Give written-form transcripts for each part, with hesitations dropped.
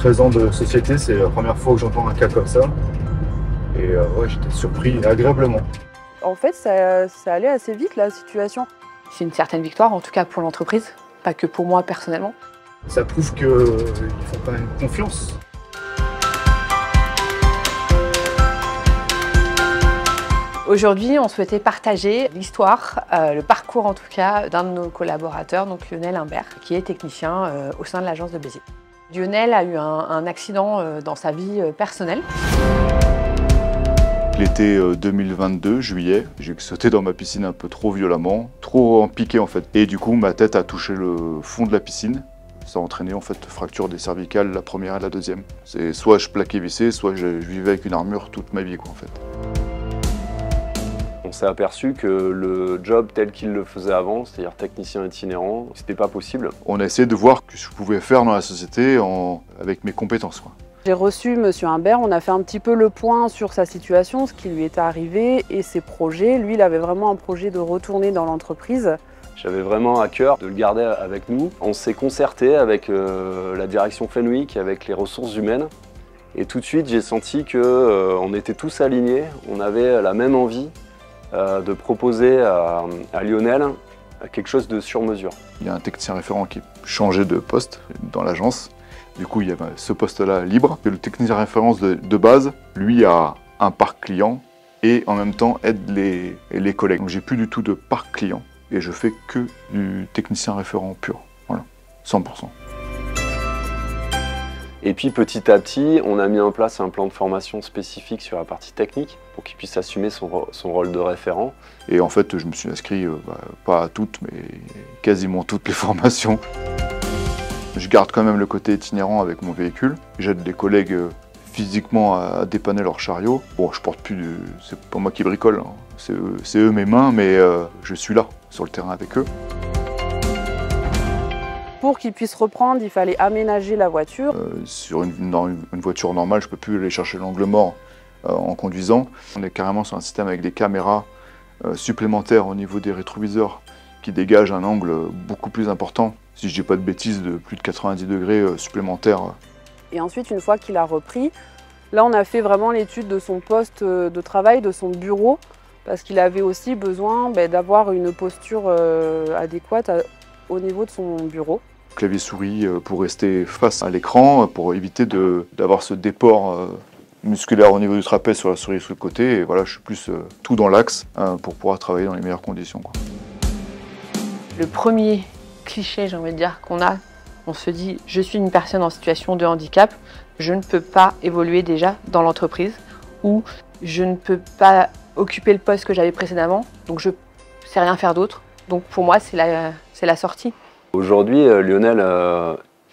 13 ans de société, c'est la première fois que j'entends un cas comme ça. Et ouais, j'étais surpris agréablement. En fait, ça allait assez vite la situation. C'est une certaine victoire, en tout cas pour l'entreprise, pas que pour moi personnellement. Ça prouve qu'ils font quand même confiance. Aujourd'hui, on souhaitait partager l'histoire, le parcours en tout cas, d'un de nos collaborateurs, donc Lionel Imbert, qui est technicien au sein de l'agence de Béziers. Lionel a eu un accident dans sa vie personnelle. L'été 2022, juillet, j'ai sauté dans ma piscine un peu trop violemment, trop en piqué en fait. Et du coup, ma tête a touché le fond de la piscine. Ça a entraîné en fait fracture des cervicales, la première et la deuxième. C'est soit je plaquais vissé, soit je vivais avec une armure toute ma vie quoi en fait. On s'est aperçu que le job tel qu'il le faisait avant, c'est-à-dire technicien itinérant, c'était pas possible. On a essayé de voir ce que je pouvais faire dans la société avec mes compétences quoi. J'ai reçu M. Imbert, on a fait un petit peu le point sur sa situation, ce qui lui était arrivé et ses projets. Lui, il avait vraiment un projet de retourner dans l'entreprise. J'avais vraiment à cœur de le garder avec nous. On s'est concerté avec la direction Fenwick, avec les ressources humaines. Et tout de suite, j'ai senti qu'on était tous alignés, on avait la même envie de proposer à Lionel quelque chose de sur mesure. Il y a un technicien référent qui changeait de poste dans l'agence. Du coup, il y avait ce poste-là libre. Et le technicien référence de base, lui, a un parc client et en même temps aide les collègues. Donc j'ai plus du tout de parc client et je fais que du technicien référent pur. Voilà, 100%. Et puis petit à petit, on a mis en place un plan de formation spécifique sur la partie technique pour qu'il puisse assumer son rôle de référent. Et en fait, je me suis inscrit, pas à toutes, mais quasiment toutes les formations. Je garde quand même le côté itinérant avec mon véhicule. J'aide des collègues physiquement à dépanner leur chariot. Bon, je porte plus de... C'est pas moi qui bricole, hein. C'est eux mes mains, mais je suis là, sur le terrain avec eux. Pour qu'il puisse reprendre, il fallait aménager la voiture. Sur une voiture normale, je ne peux plus aller chercher l'angle mort en conduisant. On est carrément sur un système avec des caméras supplémentaires au niveau des rétroviseurs qui dégagent un angle beaucoup plus important. Si je dis pas de bêtises, de plus de 90 degrés supplémentaires. Et ensuite, une fois qu'il a repris, là on a fait vraiment l'étude de son poste de travail, de son bureau, parce qu'il avait aussi besoin d'avoir une posture adéquate au niveau de son bureau. Clavier souris pour rester face à l'écran, pour éviter d'avoir ce déport musculaire au niveau du trapèze sur la souris sur le côté. Et voilà, je suis plus tout dans l'axe pour pouvoir travailler dans les meilleures conditions, quoi. Le premier cliché, j'ai envie de dire, qu'on a, on se dit je suis une personne en situation de handicap, je ne peux pas évoluer déjà dans l'entreprise ou je ne peux pas occuper le poste que j'avais précédemment, donc je ne sais rien faire d'autre. Donc pour moi, c'est la sortie. Aujourd'hui, Lionel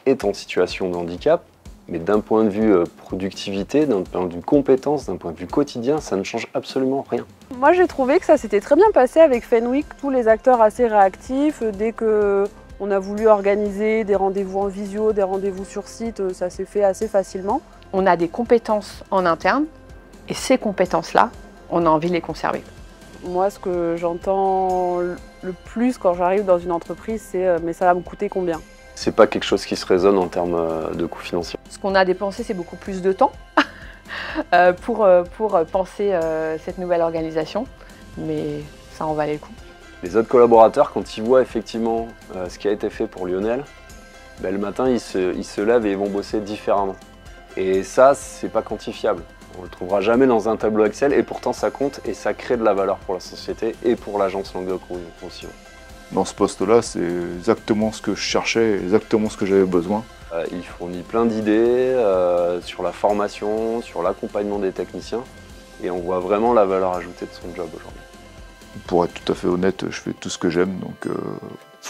est en situation de handicap, mais d'un point de vue productivité, d'un point de vue compétence, d'un point de vue quotidien, ça ne change absolument rien. Moi j'ai trouvé que ça s'était très bien passé avec Fenwick, tous les acteurs assez réactifs. Dès qu'on a voulu organiser des rendez-vous en visio, des rendez-vous sur site, ça s'est fait assez facilement. On a des compétences en interne et ces compétences-là, on a envie de les conserver. Moi, ce que j'entends le plus quand j'arrive dans une entreprise, c'est « mais ça va me coûter combien ?» C'est pas quelque chose qui se raisonne en termes de coûts financiers. Ce qu'on a dépensé, c'est beaucoup plus de temps pour penser cette nouvelle organisation, mais ça en valait le coup. Les autres collaborateurs, quand ils voient effectivement ce qui a été fait pour Lionel, le matin, ils se lèvent et ils vont bosser différemment. Et ça, c'est pas quantifiable. On ne le trouvera jamais dans un tableau Excel et pourtant ça compte et ça crée de la valeur pour la société et pour l'agence Languedoc-Roussillon aussi. Dans ce poste-là, c'est exactement ce que je cherchais, exactement ce que j'avais besoin. Il fournit plein d'idées sur la formation, sur l'accompagnement des techniciens et on voit vraiment la valeur ajoutée de son job aujourd'hui. Pour être tout à fait honnête, je fais tout ce que j'aime, donc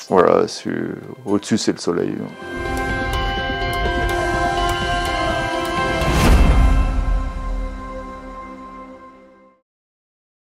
voilà, au-dessus c'est le soleil.